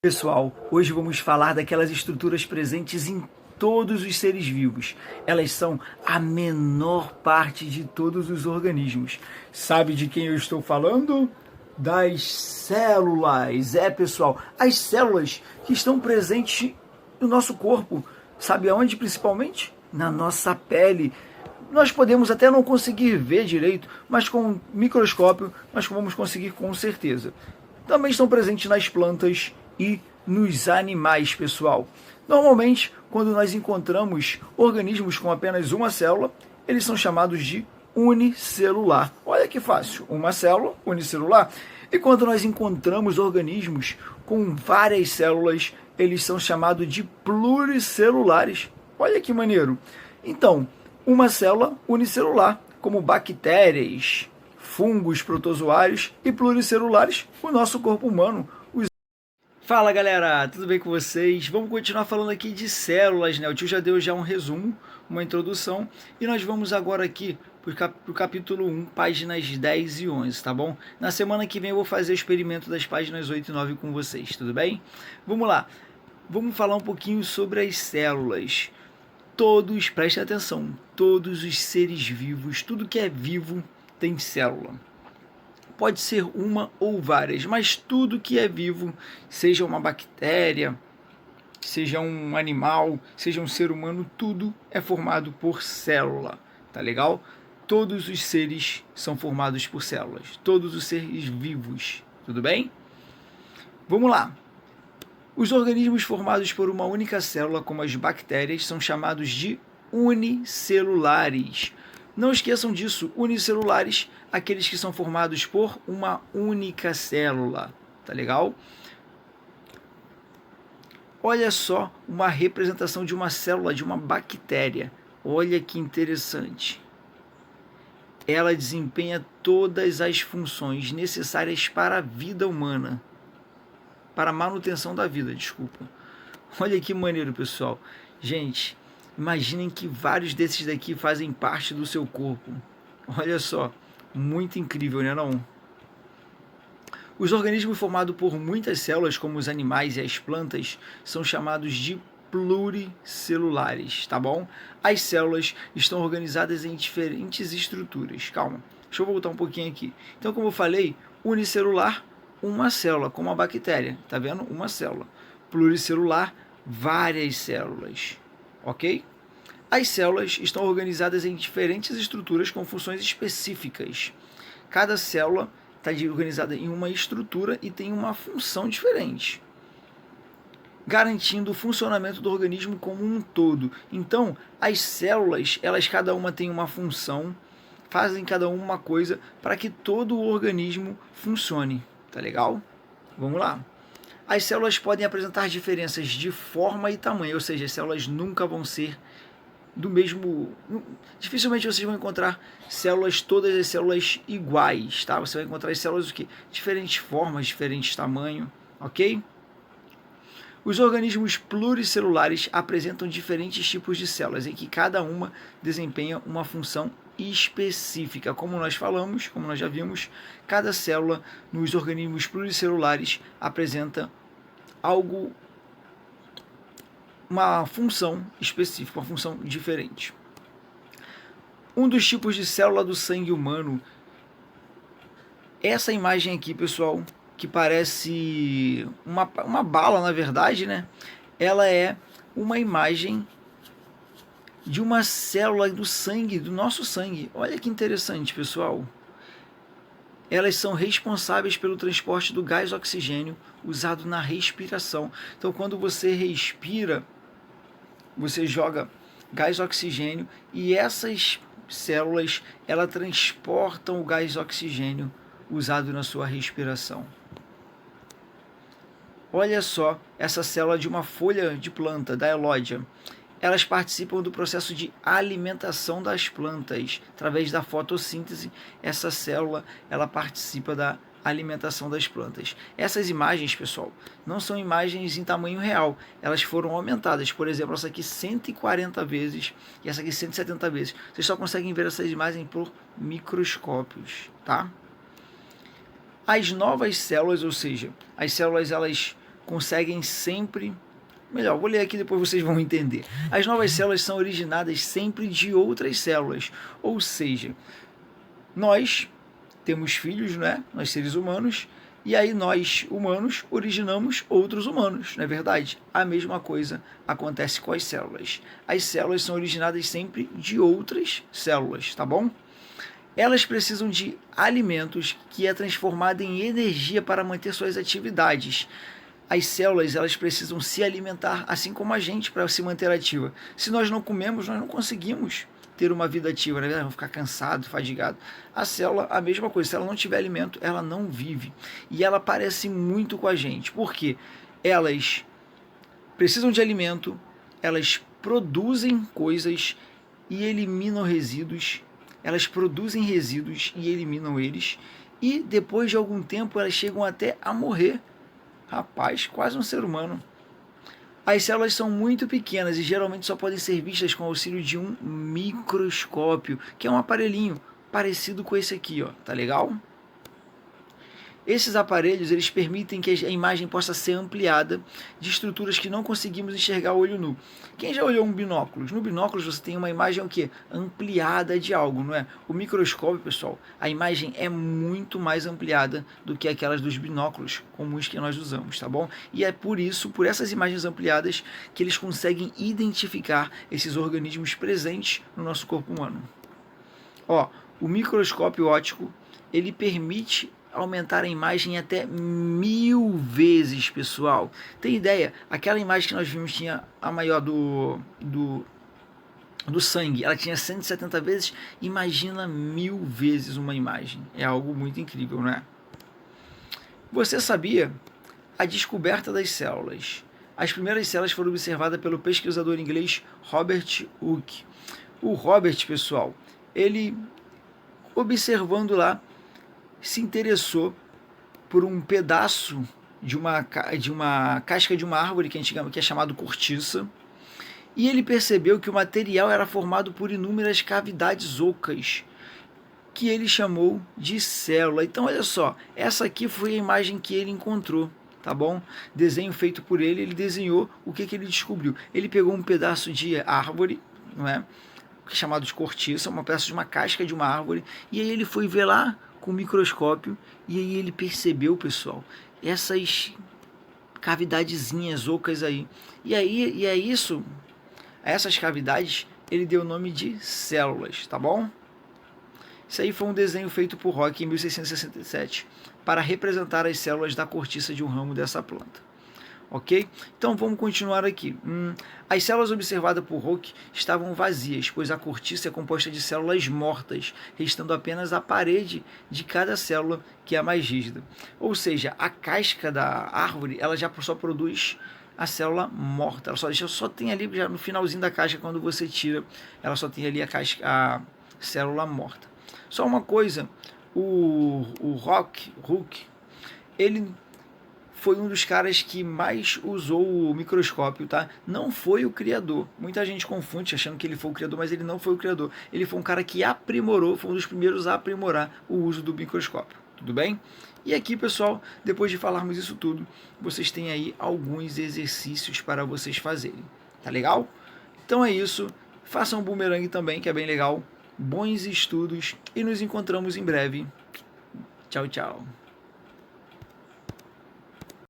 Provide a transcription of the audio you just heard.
Pessoal, hoje vamos falar daquelas estruturas presentes em todos os seres vivos. Elas são a menor parte de todos os organismos. Sabe de quem eu estou falando? Das células. Pessoal, as células que estão presentes no nosso corpo. Sabe aonde principalmente? Na nossa pele. Nós podemos até não conseguir ver direito, mas com um microscópio nós vamos conseguir com certeza. Também estão presentes nas plantas e nos animais, pessoal. Normalmente, quando nós encontramos organismos com apenas uma célula, eles são chamados de unicelular. Olha que fácil, uma célula, unicelular. E quando nós encontramos organismos com várias células, eles são chamados de pluricelulares. Olha que maneiro. Então, uma célula unicelular, como bactérias, fungos protozoários e pluricelulares, o nosso corpo humano. Fala galera, tudo bem com vocês? Vamos continuar falando aqui de células, né? O tio já deu um resumo, uma introdução, e nós vamos agora aqui para o capítulo 1, páginas 10 e 11, tá bom? Na semana que vem eu vou fazer o experimento das páginas 8 e 9 com vocês, tudo bem? Vamos lá, vamos falar um pouquinho sobre as células. Todos, prestem atenção, todos os seres vivos, tudo que é vivo tem célula. Pode ser uma ou várias, mas tudo que é vivo, seja uma bactéria, seja um animal, seja um ser humano, tudo é formado por célula, tá legal? Todos os seres são formados por células, todos os seres vivos, tudo bem? Vamos lá. Os organismos formados por uma única célula, como as bactérias, são chamados de unicelulares. Não esqueçam disso, unicelulares, aqueles que são formados por uma única célula, tá legal? Olha só uma representação de uma célula de uma bactéria. Olha que interessante. Ela desempenha todas as funções necessárias para a vida humana. Para a manutenção da vida, desculpa. Olha que maneiro, pessoal. Gente, imaginem que vários desses daqui fazem parte do seu corpo. Olha só, muito incrível, né não? Os organismos formados por muitas células, como os animais e as plantas, são chamados de pluricelulares, tá bom? As células estão organizadas em diferentes estruturas. Calma, deixa eu voltar um pouquinho aqui. Então, como eu falei, unicelular, uma célula, como a bactéria, tá vendo? Uma célula. Pluricelular, várias células, ok? As células estão organizadas em diferentes estruturas com funções específicas. Cada célula está organizada em uma estrutura e tem uma função diferente, garantindo o funcionamento do organismo como um todo. Então, as células, elas cada uma tem uma função, fazem cada uma uma coisa para que todo o organismo funcione. Tá legal? Vamos lá. As células podem apresentar diferenças de forma e tamanho, ou seja, as células nunca vão ser do mesmo... Dificilmente vocês vão encontrar células, todas as células iguais, tá? Você vai encontrar as células o quê? Diferentes formas, diferentes tamanhos, ok? Os organismos pluricelulares apresentam diferentes tipos de células, em que cada uma desempenha uma função específica. Como nós falamos, como nós já vimos, cada célula nos organismos pluricelulares apresenta uma função específica, uma função diferente. Um dos tipos de célula do sangue humano, essa imagem aqui, pessoal, que parece uma bala, na verdade, né? Ela é uma imagem de uma célula do sangue, do nosso sangue. Olha que interessante, pessoal. Elas são responsáveis pelo transporte do gás oxigênio usado na respiração. Então, quando você respira, você joga gás oxigênio e essas células, elas transportam o gás oxigênio usado na sua respiração. Olha só essa célula de uma folha de planta, da elódia. Elas participam do processo de alimentação das plantas. Através da fotossíntese, essa célula ela participa da alimentação das plantas. Essas imagens, pessoal, não são imagens em tamanho real. Elas foram aumentadas. Por exemplo, essa aqui 140 vezes e essa aqui 170 vezes. Vocês só conseguem ver essas imagens por microscópios, tá? As novas células, ou seja, as células elas conseguem sempre... Melhor, vou ler aqui, depois vocês vão entender. As novas células são originadas sempre de outras células, ou seja, nós temos filhos, né? Nós seres humanos, e aí nós, humanos, originamos outros humanos, não é verdade? A mesma coisa acontece com as células. As células são originadas sempre de outras células, tá bom? Elas precisam de alimentos que é transformado em energia para manter suas atividades. As células, elas precisam se alimentar, assim como a gente, para se manter ativa. Se nós não comemos, nós não conseguimos ter uma vida ativa, né? Vamos ficar cansado, fadigado. A célula, a mesma coisa. Se ela não tiver alimento, ela não vive. E ela parece muito com a gente. Por quê? Elas precisam de alimento, elas produzem coisas e eliminam resíduos. Elas produzem resíduos e eliminam eles. E depois de algum tempo, elas chegam até a morrer. Rapaz, quase um ser humano. As células são muito pequenas e geralmente só podem ser vistas com o auxílio de um microscópio, que é um aparelhinho parecido com esse aqui, ó. Tá legal? Esses aparelhos, eles permitem que a imagem possa ser ampliada de estruturas que não conseguimos enxergar a olho nu. Quem já olhou um binóculos? No binóculos você tem uma imagem o quê? Ampliada de algo, não é? O microscópio, pessoal, a imagem é muito mais ampliada do que aquelas dos binóculos comuns que nós usamos, tá bom? E é por isso, por essas imagens ampliadas, que eles conseguem identificar esses organismos presentes no nosso corpo humano. Ó, o microscópio óptico, ele permite aumentar a imagem até 1000 vezes, pessoal. Tem ideia? Aquela imagem que nós vimos tinha a maior do sangue, ela tinha 170 vezes. Imagina 1000 vezes uma imagem. É algo muito incrível, não é? Você sabia a descoberta das células? As primeiras células foram observadas pelo pesquisador inglês Robert Hooke. O Robert, pessoal, ele observando lá, se interessou por um pedaço de uma casca de uma árvore que é chamado cortiça, e ele percebeu que o material era formado por inúmeras cavidades ocas, que ele chamou de célula. Então olha só, essa aqui foi a imagem que ele encontrou, tá bom? Desenho feito por ele, ele desenhou o que ele descobriu. Ele pegou um pedaço de árvore, não é? Chamado de cortiça, uma peça de uma casca de uma árvore, e aí ele foi ver lá com o microscópio, e aí ele percebeu, pessoal, essas cavidadezinhas ocas aí. E é isso, a essas cavidades, ele deu o nome de células, tá bom? Isso aí foi um desenho feito por Hooke em 1667, para representar as células da cortiça de um ramo dessa planta. Ok? Então vamos continuar aqui. As células observadas por Hooke estavam vazias, pois a cortiça é composta de células mortas, restando apenas a parede de cada célula, que é a mais rígida. Ou seja, a casca da árvore, ela já só produz a célula morta. Ela só tem ali, já no finalzinho da casca, quando você tira, ela só tem ali a célula morta. Só uma coisa, o Hooke, ele foi um dos caras que mais usou o microscópio, tá? Não foi o criador. Muita gente confunde achando que ele foi o criador, mas ele não foi o criador. Ele foi um cara que aprimorou, foi um dos primeiros a aprimorar o uso do microscópio. Tudo bem? E aqui, pessoal, depois de falarmos isso tudo, vocês têm aí alguns exercícios para vocês fazerem. Tá legal? Então é isso. Façam um boomerang também, que é bem legal. Bons estudos e nos encontramos em breve. Tchau, tchau.